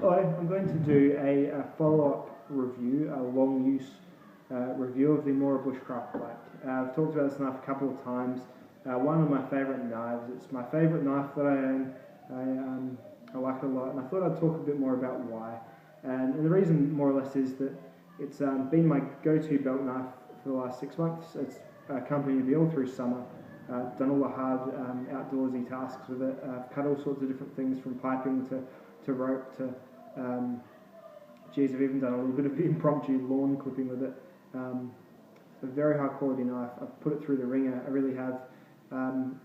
Hi, I'm going to do a follow-up review, a long use review of the Mora Bushcraft Black. I've talked about this knife a couple of times. One of my favourite knives. It's my favourite knife that I own. I like it a lot, and I thought I'd talk a bit more about why. And the reason, more or less, is that it's been my go-to belt knife for the last 6 months. It's accompanied me all through summer. Done all the hard outdoorsy tasks with it. I've cut all sorts of different things from piping to rope to geez, I've even done a little bit of impromptu lawn clipping with it. A very high quality knife. I've put it through the ringer, I really have, and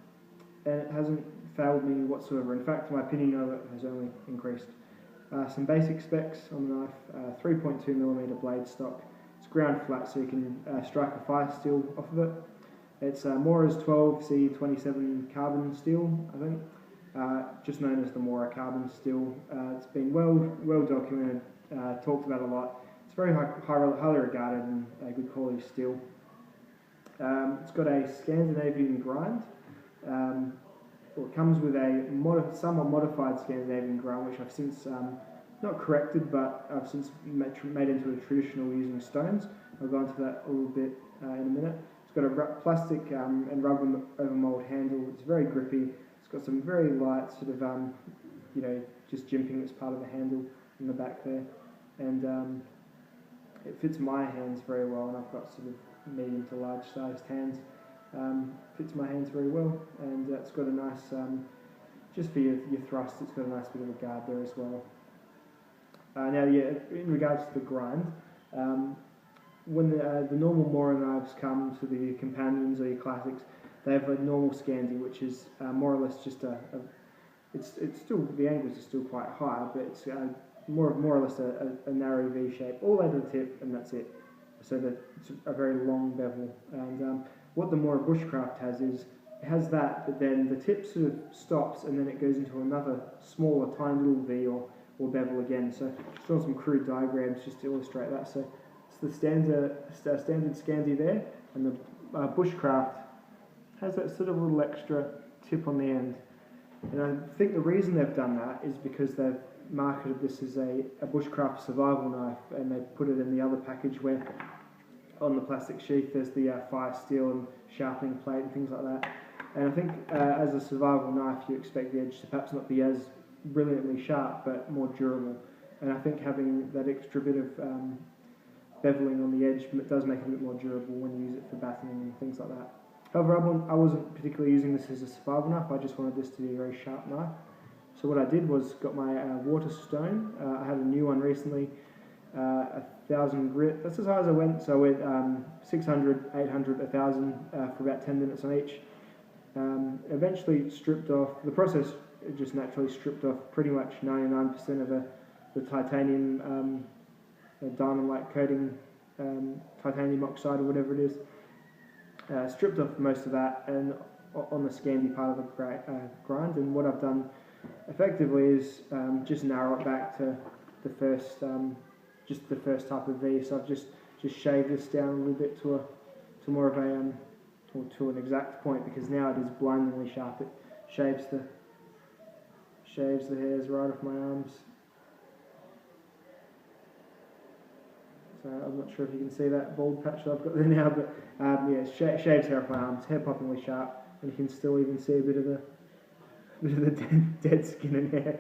it hasn't failed me whatsoever. In fact, my opinion of it has only increased. Some basic specs on the knife: 3.2mm blade stock. It's ground flat, so you can strike a fire steel off of it. It's Mora's 12C27 carbon steel, I think, just known as the Mora carbon steel. It's been well documented, talked about a lot. It's very highly regarded and a good quality steel. It's got a Scandinavian grind. It comes with a somewhat modified Scandinavian grind, which I've since not corrected, but I've since made into a traditional using stones. I'll go into that a little bit in a minute. It's got a plastic and rubber overmold handle. It's very grippy. It's got some very light sort of, just jimping that's part of the handle in the back there. And it fits my hands very well, and I've got sort of medium to large sized hands. Fits my hands very well, and it's got a nice, just for your thrust, it's got a nice bit of a guard there as well. Now, in regards to the grind, when the normal Mora knives come to the companions or your classics, they have a normal Scandi, which is more or less just it's still, the angles are still quite high, but it's more or less a narrow V shape, all the way to the tip, and that's it. So that it's a very long bevel. And what the Mora Bushcraft has is, it has that, but then the tip sort of stops, and then it goes into another smaller, tiny little V or bevel again. So just drawn some crude diagrams just to illustrate that. So it's the standard Scandi there, and the Bushcraft has that sort of little extra tip on the end. And I think the reason they've done that is because they've marketed this as a Bushcraft survival knife, and they've put it in the other package where on the plastic sheath there's the fire steel and sharpening plate and things like that. And I think as a survival knife, you expect the edge to perhaps not be as brilliantly sharp, but more durable. And I think having that extra bit of beveling on the edge does make it a bit more durable when you use it for battening and things like that. However, I wasn't particularly using this as a survival knife. I just wanted this to be a very sharp knife. So what I did was got my water stone. I had a new one recently, 1,000 grit. That's as high as I went. So I went 600, 800, 1,000 for about 10 minutes on each. Eventually stripped off. The process just naturally stripped off pretty much 99% of the titanium, diamond-like coating, titanium oxide or whatever it is. Stripped off most of that and on the Scandi part of the grind. And what I've done effectively is just narrow it back to the first, just the first type of V. So I've just shaved this down a little bit to more of a or to an exact point, because now it is blindingly sharp. It shaves the hairs right off my arms. So I'm not sure if you can see that bald patch that I've got there now, but yeah, shaves hair off my arms, hair poppingly sharp, and you can still even see a bit of the dead skin and hair.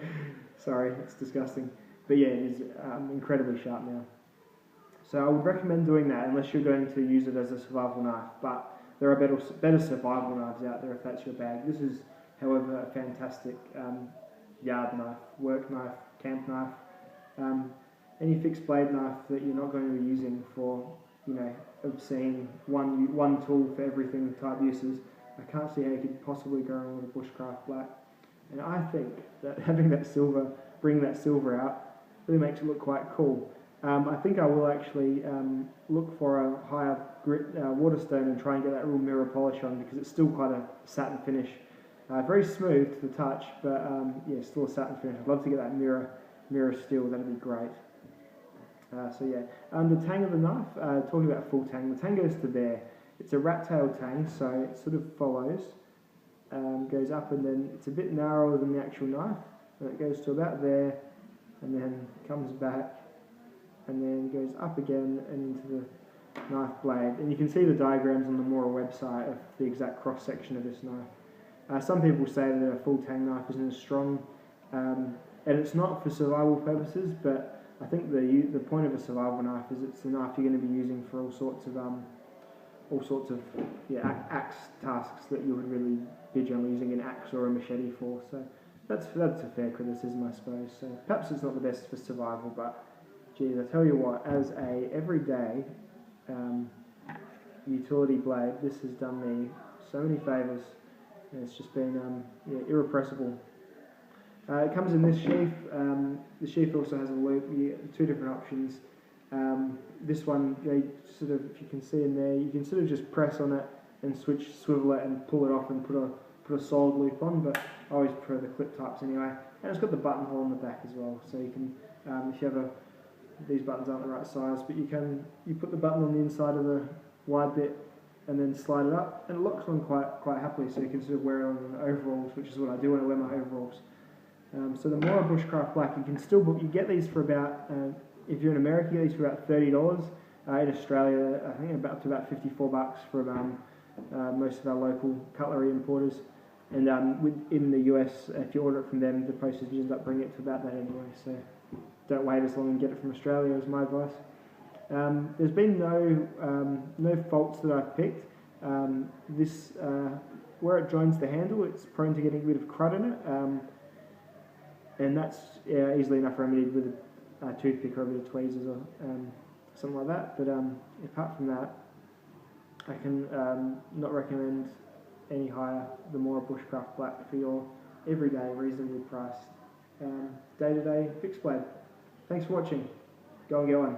Sorry, it's disgusting. But yeah, it is incredibly sharp now. So I would recommend doing that unless you're going to use it as a survival knife, but there are better survival knives out there if that's your bag. This is, however, a fantastic yard knife, work knife, camp knife, any fixed blade knife that you're not going to be using for, obscene one tool for everything type uses. I can't see how you could possibly go wrong with a Bushcraft Black. And I think that having that silver, bringing that silver out, really makes it look quite cool. I think I will actually look for a higher grit waterstone and try and get that real mirror polish on, because it's still quite a satin finish. Very smooth to the touch, but yeah, still a satin finish. I'd love to get that mirror steel, that'd be great. So yeah, the tang of the knife, talking about full tang, the tang goes to there. It's a rat-tailed tang, so it sort of follows, goes up, and then it's a bit narrower than the actual knife, and it goes to about there, and then comes back, and then goes up again and into the knife blade. And you can see the diagrams on the Mora website of the exact cross section of this knife. Some people say that a full tang knife isn't as strong, and it's not for survival purposes, but I think the point of a survival knife is it's the knife you're going to be using for all sorts of axe tasks that you would really be generally using an axe or a machete for. So that's a fair criticism, I suppose. So perhaps it's not the best for survival, but geez, I tell you what, as a everyday utility blade, this has done me so many favours, and it's just been irrepressible. It comes in this sheath. The sheath also has a loop. You get two different options. This one, sort of, if you can see in there, you can sort of just press on it and swivel it and pull it off and put a solid loop on. But I always prefer the clip types anyway. And it's got the button hole in the back as well, so you can, if you have these buttons aren't the right size, but you put the button on the inside of the wide bit and then slide it up, and it locks on quite happily. So you can sort of wear it on overalls, which is what I do when I wear my overalls. So the Mora Bushcraft Black, you get these for about, if you're in America, you get these for about $30. In Australia, I think up to about $54 from most of our local cutlery importers. And in the US, if you order it from them, the postage ends up bringing it to about that anyway. So don't wait as long and get it from Australia, is my advice. There's been no faults that I've picked. Where it joins the handle, it's prone to getting a bit of crud in it. And that's easily enough remedied with a toothpick or a bit of tweezers or something like that. But apart from that, I can not recommend any higher the Mora Bushcraft Black for your everyday, reasonably priced, day-to-day fixed blade. Thanks for watching. Go and get one.